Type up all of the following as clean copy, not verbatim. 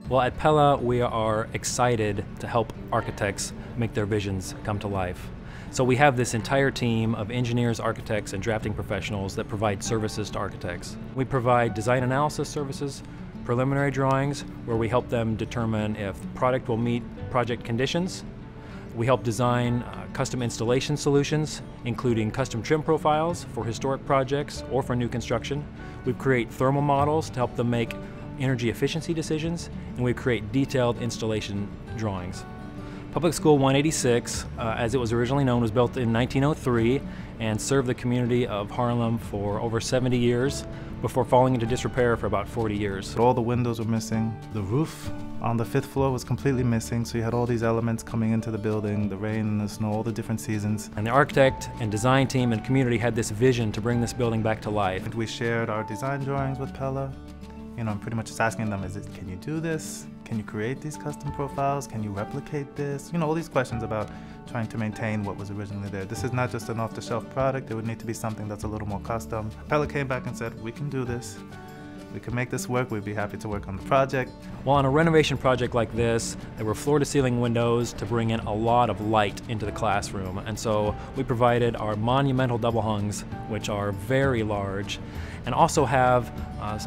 Well, at Pella, we are excited to help architects make their visions come to life. So we have this entire team of engineers, architects, and drafting professionals that provide services to architects. We provide design analysis services, preliminary drawings, where we help them determine if the product will meet project conditions. We help design custom installation solutions, including custom trim profiles for historic projects or for new construction. We create thermal models to help them make energy efficiency decisions, and we create detailed installation drawings. Public School 186, as it was originally known, was built in 1903 and served the community of Harlem for over 70 years before falling into disrepair for about 40 years. All the windows were missing. The roof on the 5th floor was completely missing, so you had all these elements coming into the building, the rain and the snow, all the different seasons. And the architect and design team and community had this vision to bring this building back to life. And we shared our design drawings with Pella. I'm pretty much just asking them, can you do this? Can you create these custom profiles? Can you replicate this? All these questions about trying to maintain what was originally there. This is not just an off-the-shelf product. It would need to be something that's a little more custom. Pella came back and said, we can do this. We can make this work. We'd be happy to work on the project. Well, on a renovation project like this, there were floor-to-ceiling windows to bring in a lot of light into the classroom. And so we provided our monumental double hungs, which are very large, and also have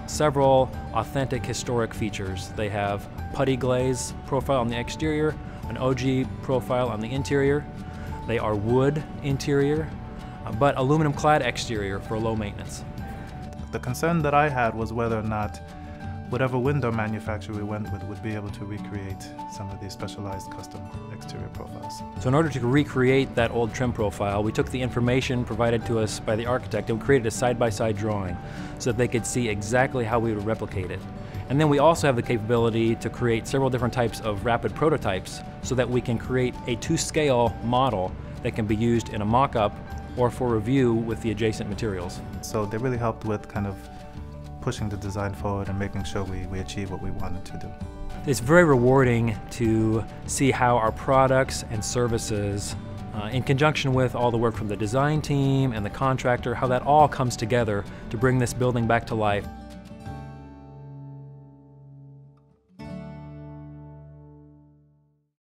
several authentic historic features. They have putty glaze profile on the exterior, an OG profile on the interior. They are wood interior, but aluminum clad exterior for low maintenance. The concern that I had was whether or not whatever window manufacturer we went with would be able to recreate some of these specialized custom exterior profiles. So in order to recreate that old trim profile, we took the information provided to us by the architect and we created a side-by-side drawing so that they could see exactly how we would replicate it. And then we also have the capability to create several different types of rapid prototypes so that we can create a to-scale model that can be used in a mock-up or for review with the adjacent materials. So they really helped with kind of pushing the design forward and making sure we achieve what we wanted to do. It's very rewarding to see how our products and services, in conjunction with all the work from the design team and the contractor, how that all comes together to bring this building back to life.